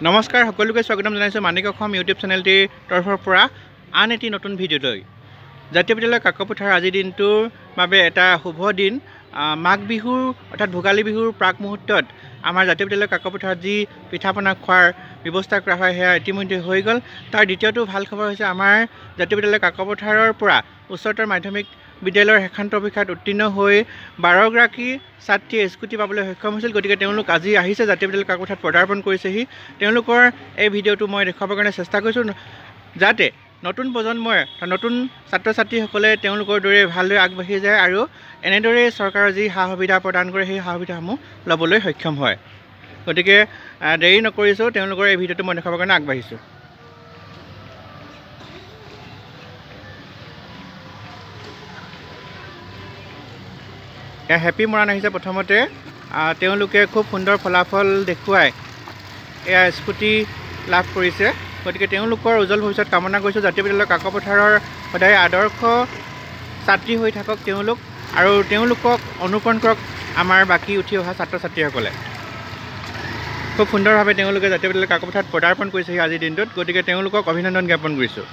নমস্কাৰ সকলোকে স্বাগতম জনাইছোঁ মানিক অসম ইউটিউব চেনেলটিৰ তৰফৰ পৰা আন এটি নতুন ভিডিঅ'লৈ। জাতীয় বিদ্যালয় কাকপথাৰ আজিৰ দিনটোৰ বাবে এটা শুভ দিন। মাঘ বিহুৰ অৰ্থাৎ ভোগালী বিহুৰ প্ৰাক মুহূৰ্তত আমাৰ জাতীয় বিদ্যালয় কাকপথাৰত যি পিঠা পনা খোৱাৰ ব্যৱস্থা কৰা হয় সেয়া ইতিমধ্যে হৈ গ'ল। তাৰ দ্বিতীয়টো ভাল খবৰ হৈছে আমাৰ জাতীয় বিদ্যালয় কাকপথাৰৰ পৰা উচ্চতৰ মাধ্যমিক বিদ্যালয়ৰ শেষান্ত পৰীক্ষাত উত্তীৰ্ণ হৈ 12গৰাকী ছাত্ৰীয়ে স্কুটি পাবলৈ সক্ষম হৈছিল। গতিকে তেওঁলোক আজি আহিছে জাতীয় বিদ্যালয় কাকপথাৰত পদাৰ্পণ কৰিছেহি। তেওঁলোকৰ এই ভিডিঅ'টো মই দেখুৱাবৰ কাৰণে চেষ্টা কৰিছোঁ, যাতে নতুন প্ৰজন্মৰ নতুন ছাত্ৰ ছাত্ৰীসকলে তেওঁলোকৰ দৰে ভালদৰে আগবাঢ়ি যায় আৰু এনেদৰে চৰকাৰৰ যি সা সুবিধা প্ৰদান কৰে সেই সা সুবিধাসমূহ ল'বলৈ সক্ষম হয়। গতিকে দেৰি নকৰিছোঁ, তেওঁলোকৰ এই ভিডিঅ'টো মই দেখুৱাবৰ কাৰণে আগবাঢ়িছোঁ। হেপী মৰাণ আহিছে প্ৰথমতে। তেওঁলোকে খুব সুন্দৰ ফলাফল দেখুৱাই এয়া স্কুটি লাভ কৰিছে। গতিকে তেওঁলোকৰ উজ্জ্বল ভৱিষ্যত কামনা কৰিছোঁ। জাতীয় বিদ্যালয় কাকপথাৰৰ সদায় আদৰ্শ ছাত্ৰী হৈ থাকক তেওঁলোক, আৰু তেওঁলোকক অনুকৰণ কৰক আমাৰ বাকী উঠি অহা ছাত্ৰ ছাত্ৰীসকলে। খুব সুন্দৰভাৱে তেওঁলোকে জাতীয় বিদ্যালয় কাকপথাৰত পদাৰ্পণ কৰিছেহি আজিৰ দিনটোত। গতিকে তেওঁলোকক অভিনন্দন জ্ঞাপন কৰিছোঁ।